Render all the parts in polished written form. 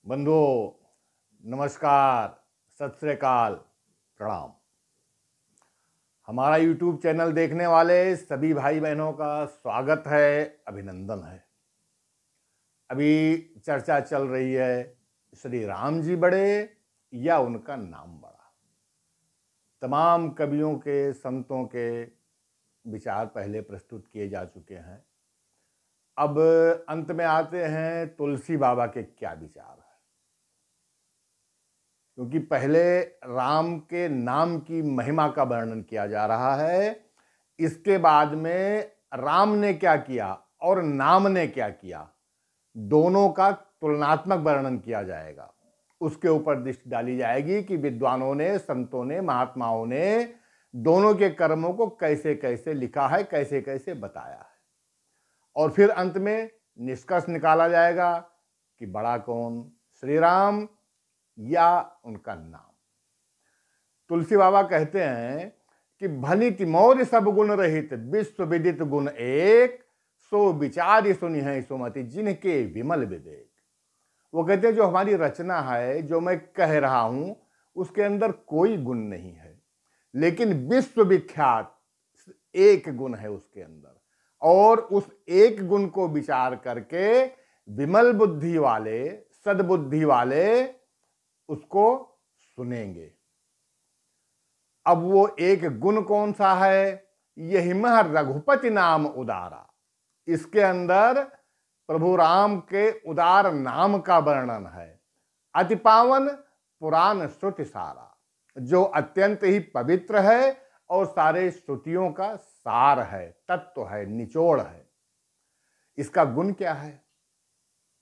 बंधुओं, नमस्कार, सत श्री अकाल, प्रणाम। हमारा YouTube चैनल देखने वाले सभी भाई बहनों का स्वागत है, अभिनंदन है। अभी चर्चा चल रही है श्री राम जी बड़े या उनका नाम बड़ा। तमाम कवियों के, संतों के विचार पहले प्रस्तुत किए जा चुके हैं। अब अंत में आते हैं तुलसी बाबा के क्या विचार है, क्योंकि पहले राम के नाम की महिमा का वर्णन किया जा रहा है, इसके बाद में राम ने क्या किया और नाम ने क्या किया, दोनों का तुलनात्मक वर्णन किया जाएगा। उसके ऊपर दृष्टि डाली जाएगी कि विद्वानों ने, संतों ने, महात्माओं ने दोनों के कर्मों को कैसे कैसे लिखा है, कैसे कैसे बताया है। और फिर अंत में निष्कर्ष निकाला जाएगा कि बड़ा कौन, श्री राम या उनका नाम। तुलसी बाबा कहते हैं कि भली तिमोर सब गुण रहित विश्व विदित गुण एक, सो विचार सुनि है सुमति जिनके विमल विवेक। वो कहते हैं जो हमारी रचना है, जो मैं कह रहा हूं, उसके अंदर कोई गुण नहीं है, लेकिन विश्व विख्यात एक गुण है उसके अंदर। और उस एक गुण को विचार करके विमल बुद्धि वाले, सद्बुद्धि वाले उसको सुनेंगे। अब वो एक गुण कौन सा है? यही मह रघुपति नाम उदारा। इसके अंदर प्रभु राम के उदार नाम का वर्णन है। अति पावन पुराण श्रुति सारा, जो अत्यंत ही पवित्र है और सारे श्रुतियों का सार है, तत्व है, निचोड़ है। इसका गुण क्या है?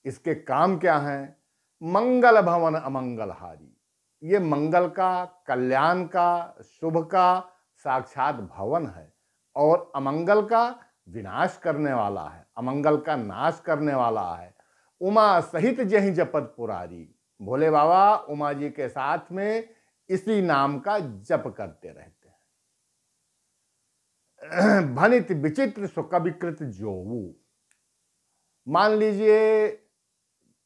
इसके काम क्या हैं? मंगल भवन अमंगलहारी। ये मंगल का, कल्याण का, शुभ का साक्षात भवन है और अमंगल का विनाश करने वाला है, अमंगल का नाश करने वाला है। उमा सहित जहि जपत पुरारी। भोले बाबा उमा जी के साथ में इसी नाम का जप करते रहते हैं। भनित विचित्र सुकविकृत जोवू। मान लीजिए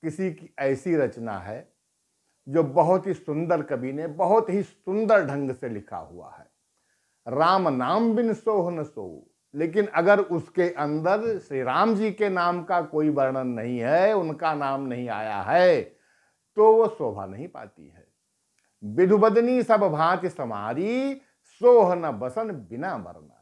किसी की ऐसी रचना है जो बहुत ही सुंदर कवि ने बहुत ही सुंदर ढंग से लिखा हुआ है, राम नाम बिन सोह न सोऊ, लेकिन अगर उसके अंदर श्री राम जी के नाम का कोई वर्णन नहीं है, उनका नाम नहीं आया है, तो वो शोभा नहीं पाती है। विधुबदनी सब भांति समारी, सोह न बसन बिना बरनारी।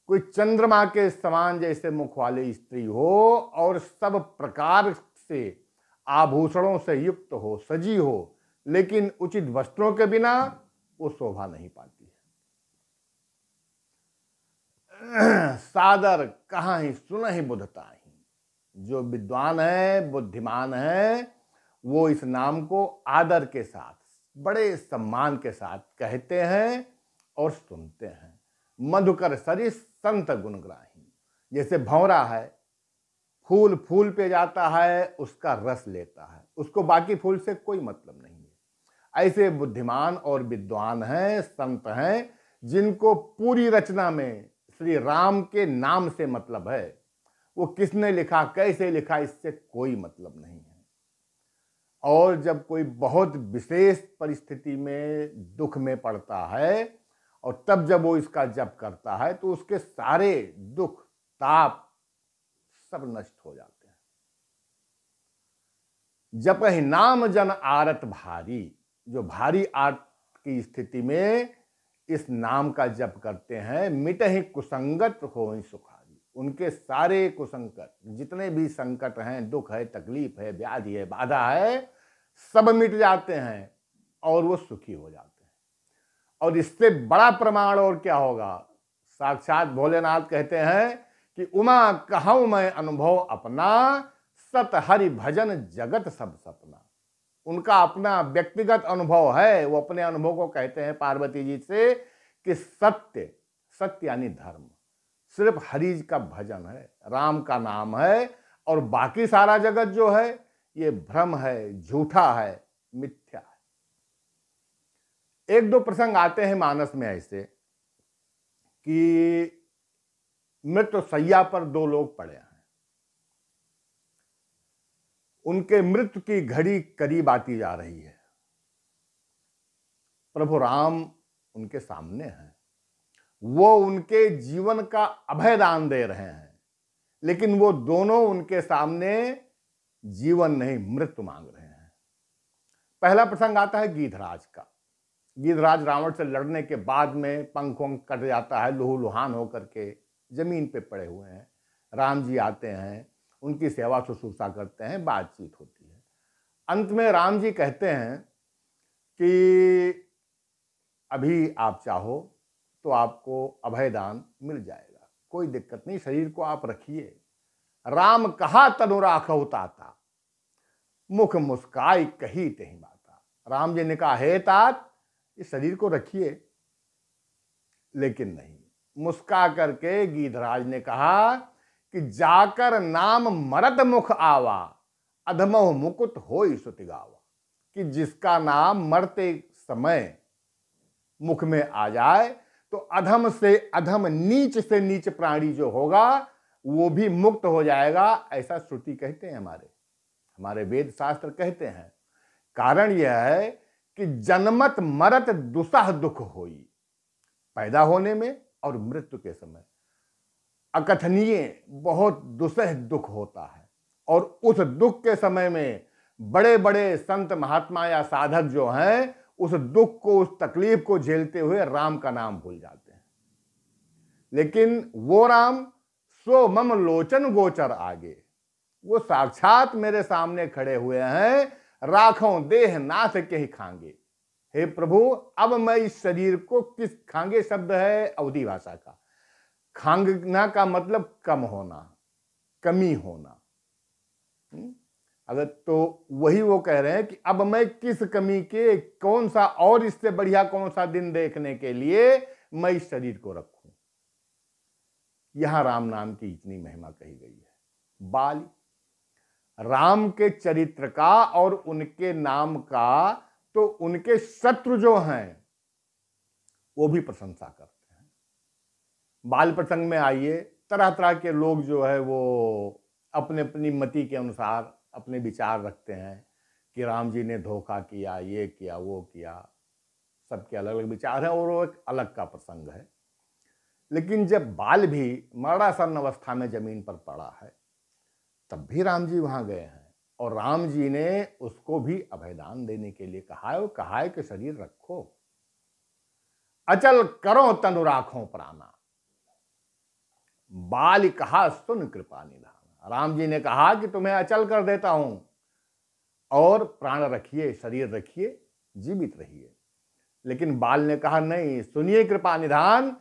कोई चंद्रमा के समान जैसे मुख वाली स्त्री हो और सब प्रकार से आभूषणों से युक्त हो, सजी हो, लेकिन उचित वस्त्रों के बिना वो शोभा नहीं पाती है। सादर कहाँ ही सुनहि बुधताहि। जो विद्वान है, बुद्धिमान है, वो इस नाम को आदर के साथ, बड़े सम्मान के साथ कहते हैं और सुनते हैं। मधुकर सरिस संत गुणग्राही। जैसे भंवरा है, फूल फूल पे जाता है, उसका रस लेता है, उसको बाकी फूल से कोई मतलब नहीं है। ऐसे बुद्धिमान और विद्वान हैं, संत हैं, जिनको पूरी रचना में श्री राम के नाम से मतलब है। वो किसने लिखा, कैसे लिखा, इससे कोई मतलब नहीं है। और जब कोई बहुत विशेष परिस्थिति में, दुख में पड़ता है, और तब जब वो इसका जप करता है, तो उसके सारे दुख, ताप सब नष्ट हो जाते हैं। जप ही नाम जन आरत भारी। जो भारी आरत की स्थिति में इस नाम का जप करते हैं, मिट ही कुसंगत हो ही सुखारी। उनके सारे कुसंकट, जितने भी संकट हैं, दुख है, तकलीफ है, व्याधि है, बाधा है, सब मिट जाते हैं और वो सुखी हो जाते हैं। और इससे बड़ा प्रमाण और क्या होगा? साक्षात भोलेनाथ कहते हैं कि उमा कहूं मैं अनुभव अपना, सत हरि भजन जगत सब सपना। उनका अपना व्यक्तिगत अनुभव है। वो अपने अनुभव को कहते हैं पार्वती जी से कि सत्य, सत्य यानी धर्म, सिर्फ हरि का भजन है, राम का नाम है, और बाकी सारा जगत जो है ये भ्रम है, झूठा है, मिथ्या है। एक दो प्रसंग आते हैं मानस में ऐसे कि मृत्यु सैया पर दो लोग पड़े हैं। उनके मृत्यु की घड़ी करीब आती जा रही है। प्रभु राम उनके सामने हैं, वो उनके जीवन का अभय दान दे रहे हैं, लेकिन वो दोनों उनके सामने जीवन नहीं मृत्यु मांग रहे हैं। पहला प्रसंग आता है गीधराज का। गीधराज रावण से लड़ने के बाद में पंख वंख कट जाता है, लहूलुहान होकर के जमीन पे पड़े हुए हैं। राम जी आते हैं, उनकी सेवा शुश्रूषा करते हैं, बातचीत होती है। अंत में राम जी कहते हैं कि अभी आप चाहो तो आपको अभयदान मिल जाएगा, कोई दिक्कत नहीं, शरीर को आप रखिए। राम कहा तनु राखहु ताता, मुख मुस्काई कही तही बाता। राम जी ने कहा, हे तात, इस शरीर को रखिए, लेकिन नहीं। मुस्का करके गीधराज ने कहा कि जाकर नाम मरत मुख आवा, अधमोह मुकुट होई सुति गावा। कि जिसका नाम मरते समय मुख में आ जाए तो अधम से अधम, नीच से नीच प्राणी जो होगा वो भी मुक्त हो जाएगा, ऐसा श्रुति कहते हैं, हमारे वेद शास्त्र कहते हैं। कारण यह है कि जन्मत मरत दुसह दुख होई, पैदा होने में और मृत्यु के समय अकथनीय बहुत दुसह दुख होता है। और उस दुख के समय में बड़े बड़े संत महात्मा या साधक जो हैं उस दुख को, उस तकलीफ को झेलते हुए राम का नाम भूल जाते हैं। लेकिन वो राम सो मम लोचन गोचर आगे, वो साक्षात मेरे सामने खड़े हुए हैं, राखों देह नाथ के ही खांगे। हे प्रभु, अब मैं इस शरीर को किस, खांगे शब्द है अवधी भाषा का। खांगना का मतलब कम होना, कमी होना। अगर तो वही वो कह रहे हैं कि अब मैं किस कमी के, कौन सा और इससे बढ़िया कौन सा दिन देखने के लिए मैं इस शरीर को रखूं। यहां राम नाम की इतनी महिमा कही गई है। बाली राम के चरित्र का और उनके नाम का तो उनके शत्रु जो हैं वो भी प्रशंसा करते हैं। बाल प्रसंग में आइए, तरह तरह के लोग जो है वो अपने अपनी मति के अनुसार अपने विचार रखते हैं कि राम जी ने धोखा किया, ये किया, वो किया। सबके अलग अलग विचार हैं और वो एक अलग का प्रसंग है। लेकिन जब बाल भी मरणासन अवस्था में जमीन पर पड़ा है तब भी राम जी वहां गए हैं और राम जी ने उसको भी अभयदान देने के लिए कहा है। और कहा है कि शरीर रखो, अचल करो तनु राखो प्राणा। बाल कहा सुन कृपा निधान। राम जी ने कहा कि तुम्हें अचल कर देता हूं और प्राण रखिए, शरीर रखिए, जीवित रहिए। लेकिन बाल ने कहा नहीं, सुनिए कृपा निधान,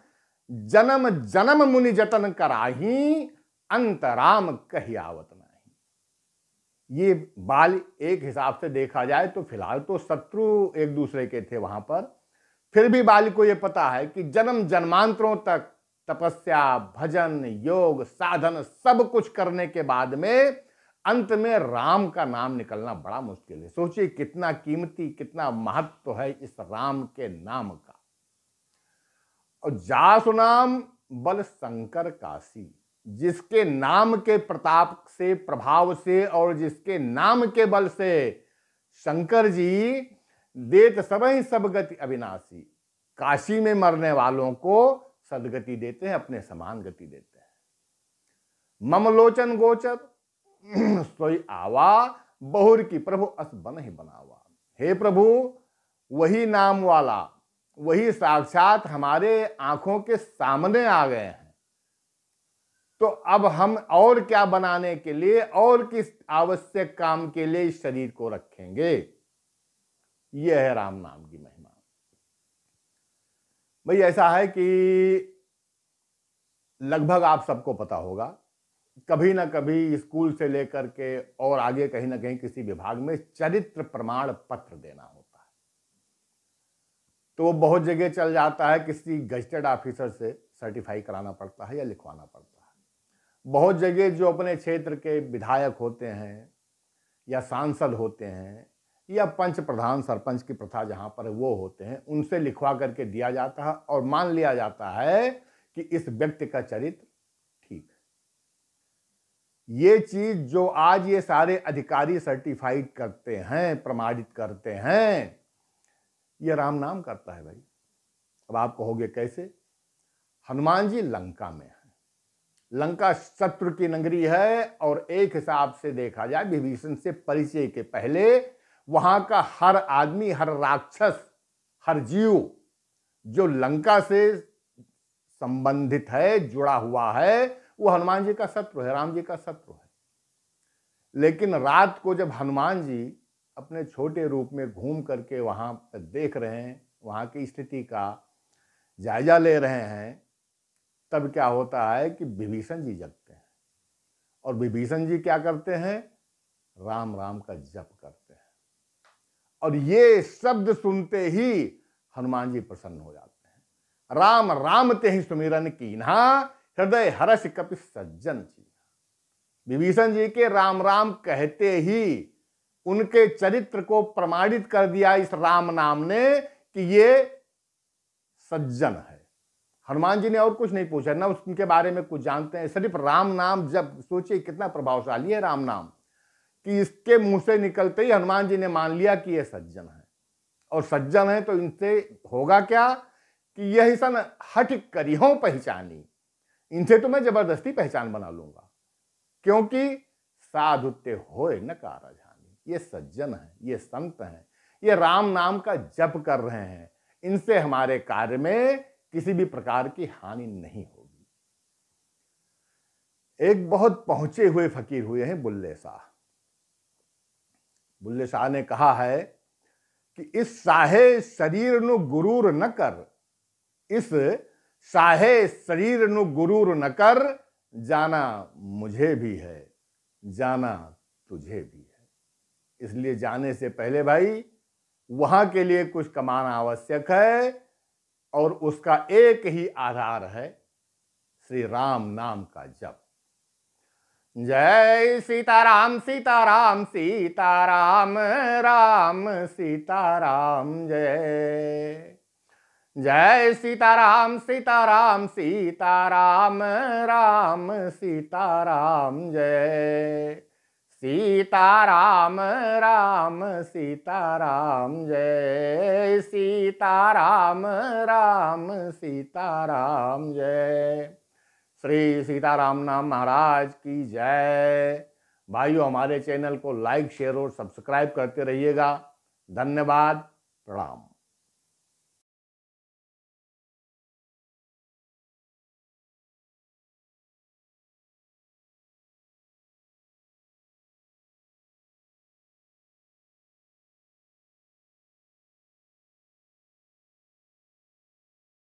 जन्म जन्म मुनि जतन कराही, अंतराम कही आवत नहीं। ये बाल एक हिसाब से देखा जाए तो फिलहाल तो शत्रु एक दूसरे के थे वहां पर, फिर भी बाल को यह पता है कि जन्म जन्मांतरों तक तपस्या, भजन, योग, साधन सब कुछ करने के बाद में अंत में राम का नाम निकलना बड़ा मुश्किल है। सोचिए कितना कीमती, कितना महत्व है इस राम के नाम का। और जासु नाम बल शंकर काशी, जिसके नाम के प्रताप से, प्रभाव से और जिसके नाम के बल से शंकर जी देत सबहि सब गति अविनाशी, काशी में मरने वालों को सदगति देते हैं, अपने समान गति देते हैं। मम लोचन गोचर सोई आवा, बहुर की प्रभु अस बन ही बनावा। हे प्रभु, वही नाम वाला, वही साक्षात हमारे आंखों के सामने आ गए हैं। तो अब हम और क्या बनाने के लिए और किस आवश्यक काम के लिए इस शरीर को रखेंगे। यह है राम नाम की महिमा। भाई ऐसा है कि लगभग आप सबको पता होगा, कभी ना कभी स्कूल से लेकर के और आगे कहीं ना कहीं किसी विभाग में चरित्र प्रमाण पत्र देना होता है। तो वो बहुत जगह चल जाता है, किसी गजटेड ऑफिसर से सर्टिफाई कराना पड़ता है या लिखवाना पड़ता है। बहुत जगह जो अपने क्षेत्र के विधायक होते हैं या सांसद होते हैं या पंच प्रधान, सरपंच की प्रथा जहां पर वो होते हैं, उनसे लिखवा करके दिया जाता है और मान लिया जाता है कि इस व्यक्ति का चरित्र ठीक है। ये चीज जो आज ये सारे अधिकारी सर्टिफाइड करते हैं, प्रमाणित करते हैं, ये राम नाम करता है भाई। अब आप कहोगे कैसे? हनुमान जी लंका में है, लंका शत्रु की नगरी है, और एक हिसाब से देखा जाए विभीषण से परिचय के पहले वहां का हर आदमी, हर राक्षस, हर जीव जो लंका से संबंधित है, जुड़ा हुआ है, वो हनुमान जी का शत्रु है, राम जी का शत्रु है। लेकिन रात को जब हनुमान जी अपने छोटे रूप में घूम करके वहां पर देख रहे हैं, वहां की स्थिति का जायजा ले रहे हैं, तब क्या होता है कि विभीषण जी जगते हैं, और विभीषण जी क्या करते हैं? राम राम का जप करते हैं, और ये शब्द सुनते ही हनुमान जी प्रसन्न हो जाते हैं। राम राम ते ही सुमिरन कीन्हा, हृदय हर्ष कपि सज्जन जी। विभीषण जी के राम राम कहते ही उनके चरित्र को प्रमाणित कर दिया इस राम नाम ने कि ये सज्जन है। हनुमान जी ने और कुछ नहीं पूछा, ना उनके बारे में कुछ जानते हैं, सिर्फ राम नाम जब, सोचिए कितना प्रभावशाली है राम नाम, कि इसके मुंह से निकलते ही हनुमान जी ने मान लिया कि ये सज्जन है। और सज्जन है तो इनसे होगा क्या कि यही सन हठ करियों पहचानी, इनसे तो मैं जबरदस्ती पहचान बना लूंगा, क्योंकि साधुत्य होए न कारजानी। ये सज्जन है, ये संत हैं, ये राम नाम का जप कर रहे हैं, इनसे हमारे कार्य में किसी भी प्रकार की हानि नहीं होगी। एक बहुत पहुंचे हुए फकीर हुए हैं बुल्ले शाह। बुल्ले शाह ने कहा है कि इस साहे शरीर नु गुरूर न कर, इस साहे शरीर नु गुरूर न कर, जाना मुझे भी है, जाना तुझे भी है। इसलिए जाने से पहले भाई वहां के लिए कुछ कमाना आवश्यक है, और उसका एक ही आधार है श्री राम नाम का जप। जय सीताराम सीताराम सीताराम, राम सीताराम जय। जय सीताराम सीताराम सीताराम, राम सीताराम जय। सीताराम राम सीताराम जय, सीताराम राम सीताराम जय। श्री सीताराम नाम महाराज की जय। भाइयों, हमारे चैनल को लाइक, शेयर और सब्सक्राइब करते रहिएगा। धन्यवाद, प्रणाम।